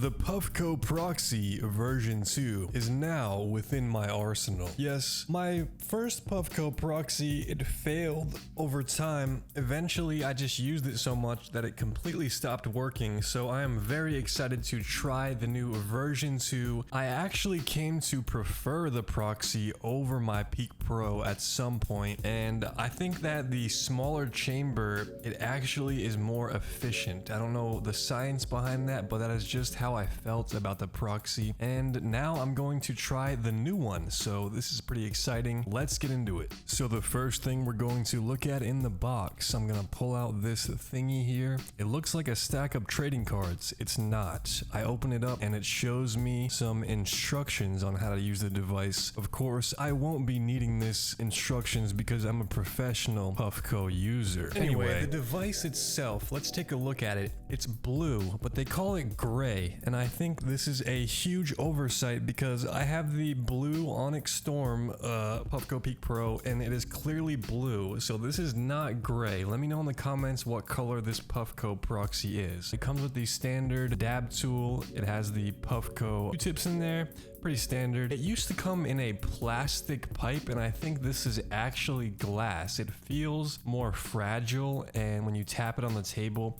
The Puffco Proxy version 2 is now within my arsenal. Yes, my first Puffco Proxy, it failed over time. Eventually, I just used it so much that it completely stopped working, so I am very excited to try the new version 2. I actually came to prefer the Proxy over my Peak Pro at some point, and I think that the smaller chamber, it actually is more efficient. I don't know the science behind that, but that is just how I felt about the Proxy, and now I'm going to try the new one, so this is pretty exciting. Let's get into it. So the first thing we're going to look at in the box, I'm gonna pull out this thingy here. It looks like a stack of trading cards. It's not. I open it up and it shows me some instructions on how to use the device. Of course, I won't be needing this instructions because I'm a professional Puffco user. Anyway, the device itself, let's take a look at it. It's blue, but they call it gray. And I think this is a huge oversight because I have the blue Onyx Storm Puffco Peak Pro and it is clearly blue, so this is not gray. Let me know in the comments what color this Puffco Proxy is. It comes with the standard dab tool. It has the Puffco Q-tips in there. Pretty standard. It used to come in a plastic pipe and I think this is actually glass. It feels more fragile and when you tap it on the table,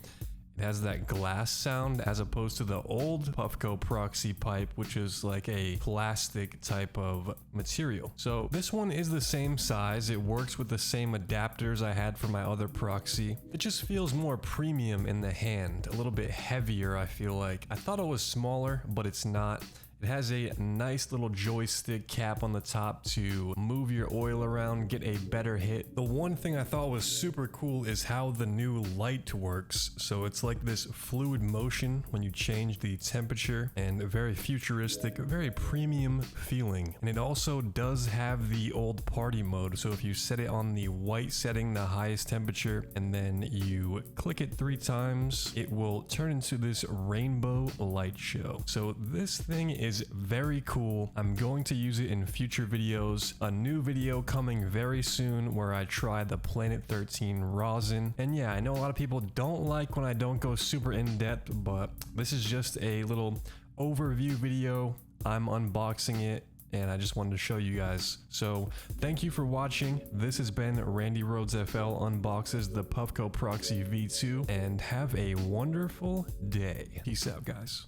it has that glass sound as opposed to the old Puffco Proxy pipe, which is like a plastic type of material. So this one is the same size. It works with the same adapters I had for my other Proxy. It just feels more premium in the hand, a little bit heavier, I feel like. I thought it was smaller, but it's not. It has a nice little joystick cap on the top to move your oil around, get a better hit. The one thing I thought was super cool is how the new light works. So it's like this fluid motion when you change the temperature, and very futuristic, very premium feeling. And it also does have the old party mode. So if you set it on the white setting, the highest temperature, and then you click it 3 times, it will turn into this rainbow light show. So this thing is very cool. I'm going to use it in future videos. A new video coming very soon where I try the Planet 13 rosin. And yeah, I know a lot of people don't like when I don't go super in depth, but this is just a little overview video. I'm unboxing it and I just wanted to show you guys. So thank you for watching. This has been Randy Rhodes FL unboxes the Puffco Proxy V2 and have a wonderful day. Peace out, guys.